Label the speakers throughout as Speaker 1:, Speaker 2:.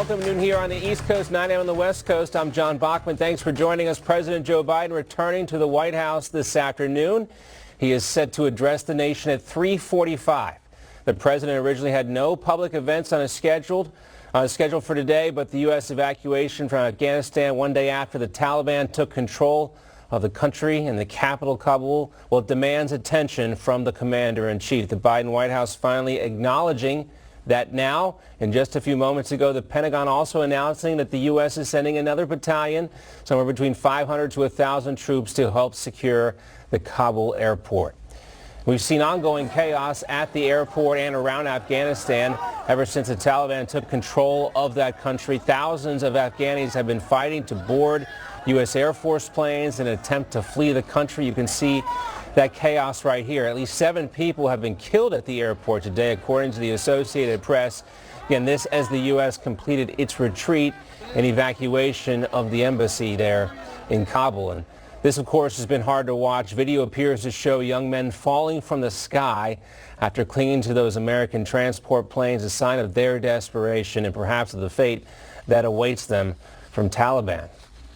Speaker 1: welcome. Noon here on the East Coast, 9 a.m. on the West Coast. I'm John Bachman. Thanks for joining us. President Joe Biden returning to the White House this afternoon. He is set to address the nation at 3:45. The president originally had no public events on his schedule for today, but the U.S. evacuation from Afghanistan one day after the Taliban took control of the country and the capital, Kabul, well, it demands attention from the commander-in-chief. The Biden White House finally acknowledging that now. And just a few moments ago, the Pentagon also announcing that the U.S. is sending another battalion, somewhere between 500 to 1,000 troops to help secure the Kabul airport. We've seen ongoing chaos at the airport and around Afghanistan ever since the Taliban took control of that country. Thousands of Afghanis have been fighting to board U.S. Air Force planes in an attempt to flee the country. You can see that chaos right here. At least 7 people have been killed at the airport today, according to the Associated Press. Again, this as the U.S. completed its retreat and evacuation of the embassy there in Kabul. And this, of course, has been hard to watch. Video appears to show young men falling from the sky after clinging to those American transport planes, a sign of their desperation and perhaps of the fate that awaits them from Taliban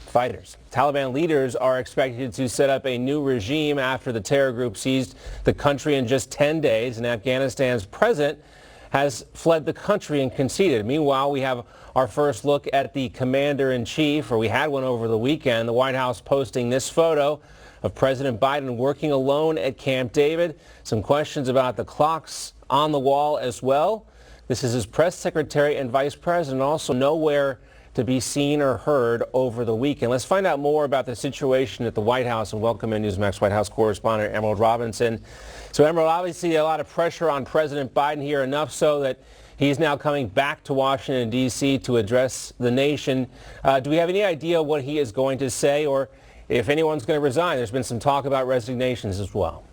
Speaker 1: fighters. Taliban leaders are expected to set up a new regime after the terror group seized the country in just 10 days, and Afghanistan's president has fled the country and conceded. Meanwhile, we have our first look at the commander-in-chief, or we had one over the weekend. The White House posting this photo of President Biden working alone at Camp David. Some questions about the clocks on the wall as well. This is his press secretary and vice president, also nowhere to be seen or heard over the weekend. Let's find out more about the situation at the White House and welcome in Newsmax White House correspondent Emerald Robinson. So Emerald, obviously a lot of pressure on President Biden here, enough so that he's now coming back to Washington, D.C. to address the nation. Do we have any idea what he is going to say or if anyone's going to resign? There's been some talk about resignations as well.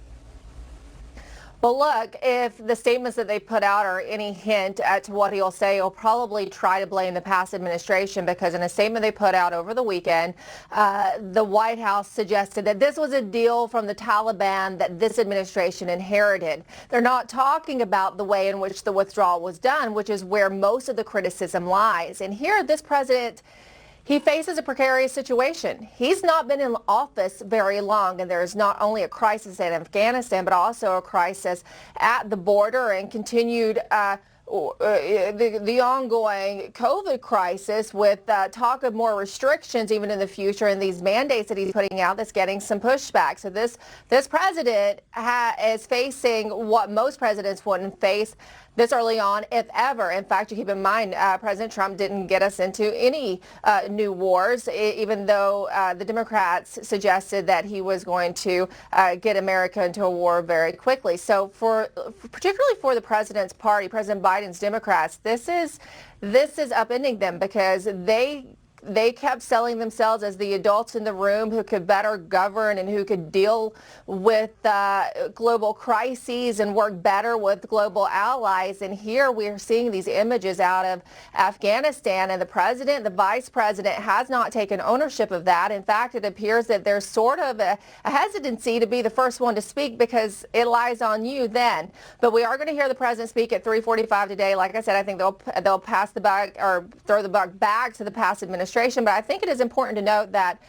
Speaker 2: Well, look, if the statements that they put out are any hint to what he'll say, he'll probably try to blame the past administration, because in a statement they put out over the weekend, the White House suggested that this was a deal from the Taliban that this administration inherited. They're not talking about the way in which the withdrawal was done, which is where most of the criticism lies. And here, this president, he faces a precarious situation. He's not been in office very long, and there's not only a crisis in Afghanistan, but also a crisis at the border and continued the ongoing COVID crisis with talk of more restrictions even in the future, and these mandates that he's putting out that's getting some pushback. So this president is facing what most presidents wouldn't face this early on, if ever. In fact, you keep in mind, President Trump didn't get us into any new wars, even though the Democrats suggested that he was going to get America into a war very quickly. So particularly for the president's party, President Biden's Democrats, this is upending them, because they kept selling themselves as the adults in the room who could better govern and who could deal with global crises and work better with global allies. And here we are seeing these images out of Afghanistan, and the president, the vice president, has not taken ownership of that. In fact, it appears that there's sort of a hesitancy to be the first one to speak, because it lies on you then. But we are going to hear the president speak at 3:45 today. Like I said, I think they'll pass the buck, or throw the buck back to the past administration. But I think it is important to note that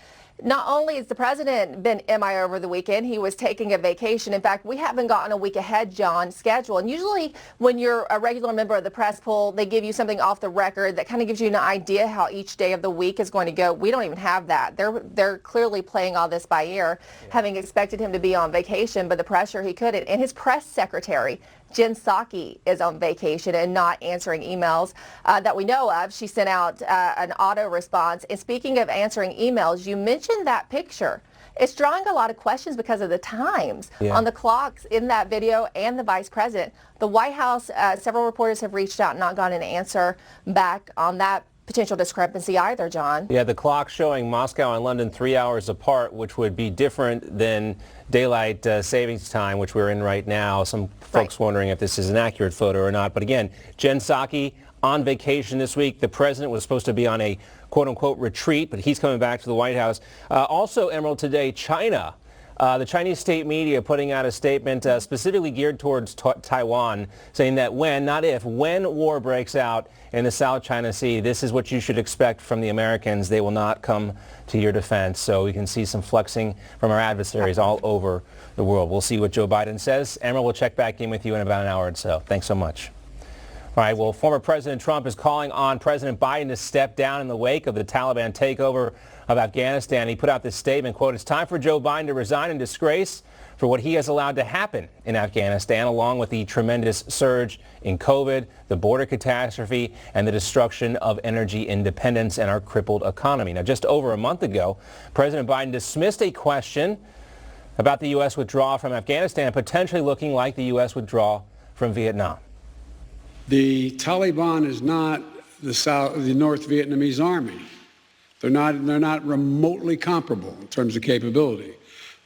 Speaker 2: not only has the president been MIA over the weekend, he was taking a vacation. In fact, we haven't gotten a week ahead, John, schedule. And usually when you're a regular member of the press pool, they give you something off the record that kind of gives you an idea how each day of the week is going to go. We don't even have that. They're clearly playing all this by ear, having expected him to be on vacation, but the pressure he couldn't. And his press secretary, Jen Psaki, is on vacation and not answering emails that we know of. She sent out an auto response. And speaking of answering emails, you mentioned that picture. It's drawing a lot of questions because of the times on the clocks in that video and the vice president. The White House, several reporters have reached out and not gotten an answer back on that potential discrepancy either, John.
Speaker 1: Yeah, the clock showing Moscow and London 3 hours apart, which would be different than daylight savings time, which we're in right now. Some folks wondering if this is an accurate photo or not. But again, Jen Psaki on vacation this week. The president was supposed to be on a quote-unquote retreat, but he's coming back to the White House. Also, Emerald, today, China the Chinese state media putting out a statement specifically geared towards Taiwan, saying that when, not if, when war breaks out in the South China Sea, this is what you should expect from the Americans. They will not come to your defense. So we can see some flexing from our adversaries all over the world. We'll see what Joe Biden says. Emerald, we'll check back in with you in about an hour or so. Thanks so much. All right, well, former President Trump is calling on President Biden to step down in the wake of the Taliban takeover of Afghanistan. He put out this statement, quote, "It's time for Joe Biden to resign in disgrace for what he has allowed to happen in Afghanistan, along with the tremendous surge in COVID, the border catastrophe, and the destruction of energy independence and our crippled economy." Now, just over a month ago, President Biden dismissed a question about the U.S. withdrawal from Afghanistan, potentially looking like the U.S. withdrawal from Vietnam.
Speaker 3: The Taliban is not the North Vietnamese army. They're not remotely comparable in terms of capability.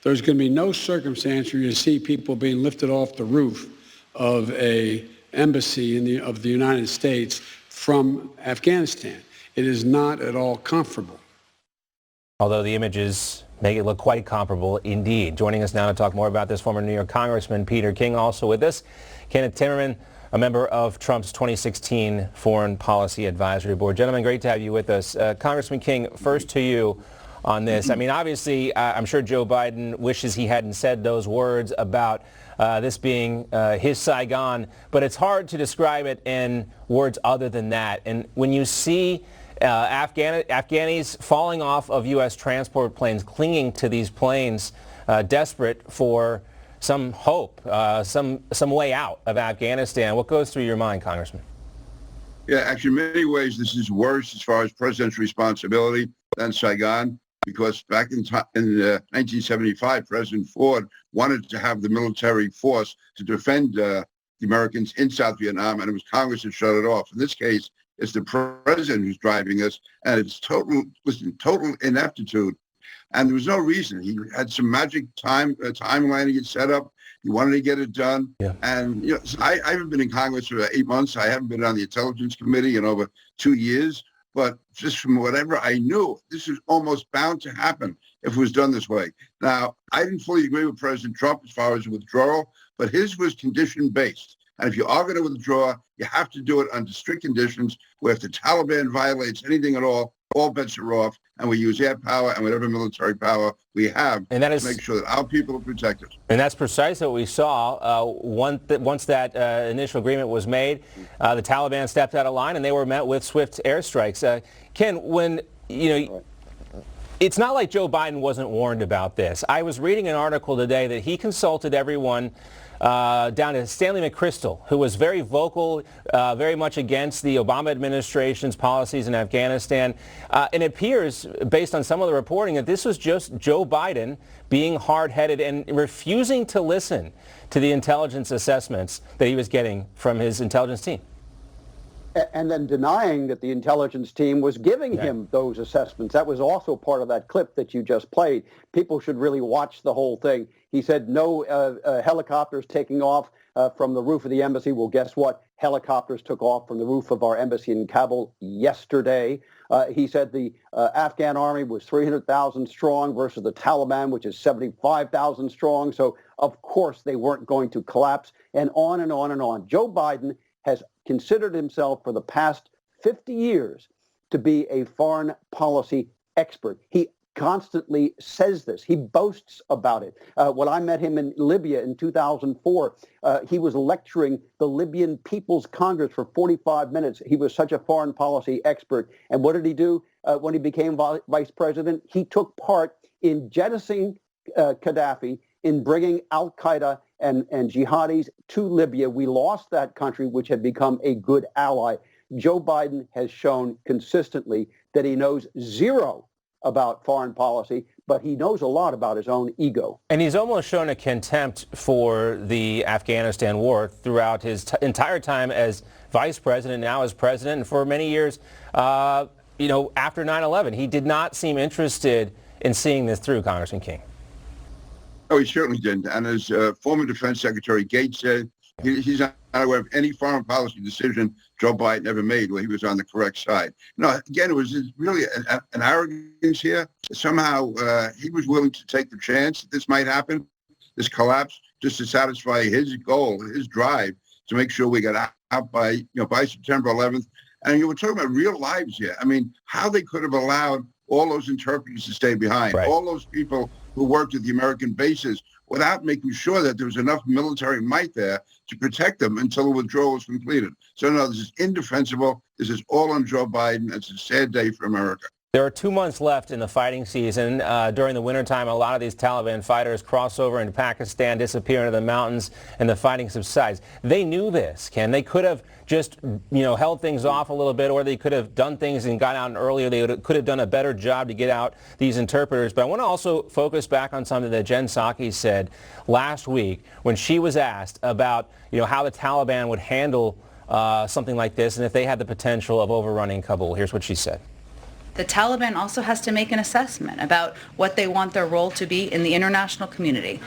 Speaker 3: There's going to be no circumstance where you see people being lifted off the roof of an embassy of the United States from Afghanistan. It is not at all comparable.
Speaker 1: Although the images make it look quite comparable indeed. Joining us now to talk more about this, former New York Congressman Peter King, also with us. Kenneth Timmerman, a member of Trump's 2016 Foreign Policy Advisory Board. Gentlemen, great to have you with us. Congressman King, first to you on this. I mean, obviously, I'm sure Joe Biden wishes he hadn't said those words about this being his Saigon, but it's hard to describe it in words other than that. And when you see Afghanis falling off of U.S. transport planes, clinging to these planes, desperate for some hope, some way out of Afghanistan. What goes through your mind, Congressman?
Speaker 4: Yeah, actually, in many ways, this is worse as far as president's responsibility than Saigon, because back in 1975, President Ford wanted to have the military force to defend the Americans in South Vietnam, and it was Congress that shut it off. In this case, it's the president who's driving us, and it's total ineptitude. And there was no reason. He had some magic timeline he had set up. He wanted to get it done. Yeah. And you know, I haven't been in Congress for 8 months. I haven't been on the Intelligence Committee in over 2 years. But just from whatever I knew, this was almost bound to happen if it was done this way. Now, I didn't fully agree with President Trump as far as withdrawal, but his was condition-based. And if you are going to withdraw, you have to do it under strict conditions where if the Taliban violates anything at all bets are off, and we use air power and whatever military power we have to make sure that our people are protected.
Speaker 1: And that's precisely what we saw once that initial agreement was made. The Taliban stepped out of line, and they were met with swift airstrikes. Ken, when it's not like Joe Biden wasn't warned about this. I was reading an article today that he consulted everyone down to Stanley McChrystal, who was very vocal, very much against the Obama administration's policies in Afghanistan. And it appears, based on some of the reporting, that this was just Joe Biden being hard-headed and refusing to listen to the intelligence assessments that he was getting from his intelligence team.
Speaker 5: And then denying that the intelligence team was giving him those assessments. That was also part of that clip that you just played. People should really watch the whole thing. He said no helicopters taking off from the roof of the embassy. Well, guess what? Helicopters took off from the roof of our embassy in Kabul yesterday. He said the Afghan army was 300,000 strong versus the Taliban, which is 75,000 strong. So, of course, they weren't going to collapse, and on and on and on. Joe Biden has considered himself for the past 50 years to be a foreign policy expert. He constantly says this. He boasts about it. When I met him in Libya in 2004, he was lecturing the Libyan People's Congress for 45 minutes. He was such a foreign policy expert. And what did he do when he became vice president? He took part in jettisoning Gaddafi, in bringing al-Qaeda and jihadis to Libya. We lost that country, which had become a good ally. Joe Biden has shown consistently that he knows zero about foreign policy, but he knows a lot about his own ego.
Speaker 1: And he's almost shown a contempt for the Afghanistan war throughout his entire time as vice president, now as president, and for many years, after 9/11. He did not seem interested in seeing this through, Congressman King.
Speaker 4: Oh, he certainly didn't. And as former Defense Secretary Gates said, he's not aware of any foreign policy decision Joe Biden ever made where he was on the correct side. No, again, it was really an arrogance here. somehow he was willing to take the chance that this might happen, this collapse, just to satisfy his goal, his drive to make sure we got out by September 11th. And we're talking about real lives here. I mean, how they could have allowed all those interpreters to stay behind,
Speaker 1: right,
Speaker 4: all those people who worked at the American bases, without making sure that there was enough military might there to protect them until the withdrawal was completed. So no, this is indefensible. This is all on Joe Biden. It's a sad day for America.
Speaker 1: There are 2 months left in the fighting season. During the wintertime, a lot of these Taliban fighters cross over into Pakistan, disappear into the mountains, and the fighting subsides. They knew this, Ken. They could have just, held things off a little bit, or they could have done things and got out earlier. They could have done a better job to get out these interpreters. But I want to also focus back on something that Jen Psaki said last week when she was asked about, how the Taliban would handle something like this and if they had the potential of overrunning Kabul. Here's what she said.
Speaker 6: The Taliban also has to make an assessment about what they want their role to be in the international community.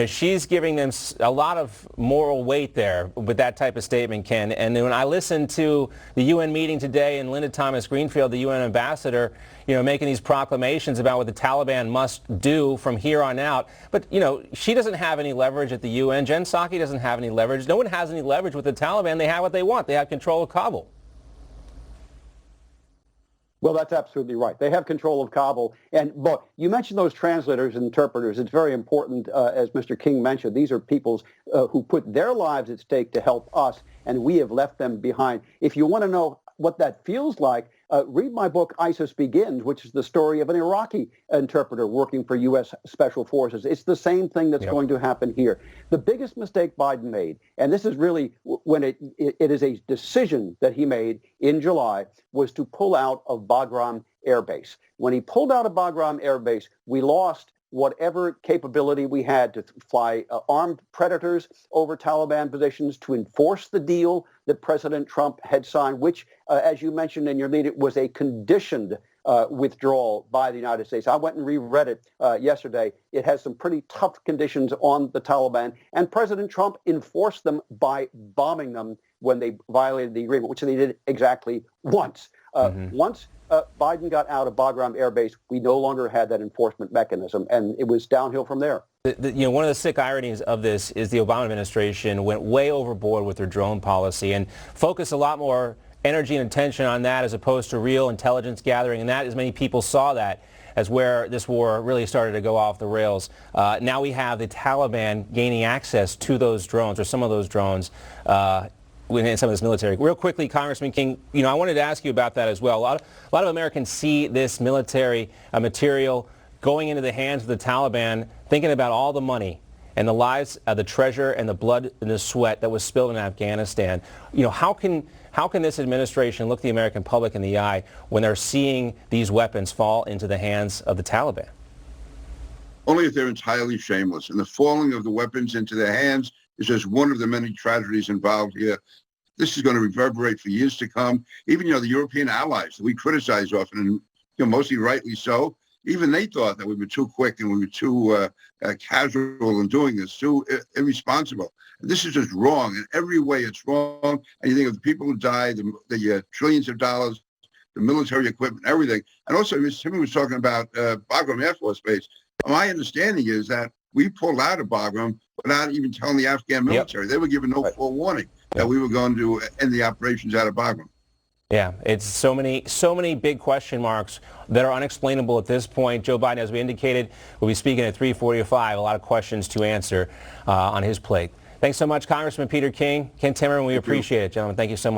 Speaker 1: She's giving them a lot of moral weight there with that type of statement, Ken. And then when I listened to the UN meeting today and Linda Thomas-Greenfield, the UN ambassador, making these proclamations about what the Taliban must do from here on out. But, she doesn't have any leverage at the UN. Jen Psaki doesn't have any leverage. No one has any leverage with the Taliban. They have what they want. They have control of Kabul.
Speaker 5: Well, that's absolutely right. They have control of Kabul. And but you mentioned those translators and interpreters. It's very important, as Mr. King mentioned. These are people who put their lives at stake to help us, and we have left them behind. If you want to know what that feels like, read my book, ISIS Begins, which is the story of an Iraqi interpreter working for U.S. Special Forces. It's the same thing that's going to happen here. The biggest mistake Biden made, and this is really when it is a decision that he made in July, was to pull out of Bagram Air Base. When he pulled out of Bagram Air Base, we lost whatever capability we had to fly armed predators over Taliban positions, to enforce the deal that President Trump had signed, which, as you mentioned in your lead, it was a conditioned withdrawal by the United States. I went and reread it yesterday. It has some pretty tough conditions on the Taliban, and President Trump enforced them by bombing them when they violated the agreement, which they did exactly once. Once Biden got out of Bagram Air Base, we no longer had that enforcement mechanism, and it was downhill from there.
Speaker 1: One of the sick ironies of this is the Obama administration went way overboard with their drone policy and focused a lot more energy and attention on that as opposed to real intelligence gathering, and that, as many people saw that as where this war really started to go off the rails. Now we have the Taliban gaining access to those drones, or some of those drones, within some of this military. Real quickly, Congressman King, I wanted to ask you about that as well. A lot of Americans see this military material going into the hands of the Taliban, thinking about all the money and the lives, the treasure and the blood and the sweat that was spilled in Afghanistan. How can this administration look the American public in the eye when they're seeing these weapons fall into the hands of the Taliban?
Speaker 4: Only if they're entirely shameless. And the falling of the weapons into their hands is just one of the many tragedies involved here. This is going to reverberate for years to come. Even, the European allies that we criticize often, and mostly rightly so, even they thought that we were too quick and we were too casual in doing this, too irresponsible. And this is just wrong. In every way, it's wrong. And you think of the people who died, the trillions of dollars, the military equipment, everything. And also, Timmy was talking about Bagram Air Force Base. My understanding is that we pulled out of Bagram without even telling the Afghan military. They were given no forewarning that we were going to end the operations out of Bagram.
Speaker 1: Yeah, it's so many big question marks that are unexplainable at this point. Joe Biden, as we indicated, will be speaking at 3:45. A lot of questions to answer on his plate. Thanks so much, Congressman Peter King. Ken Timmerman, we appreciate it, gentlemen. Thank you so much.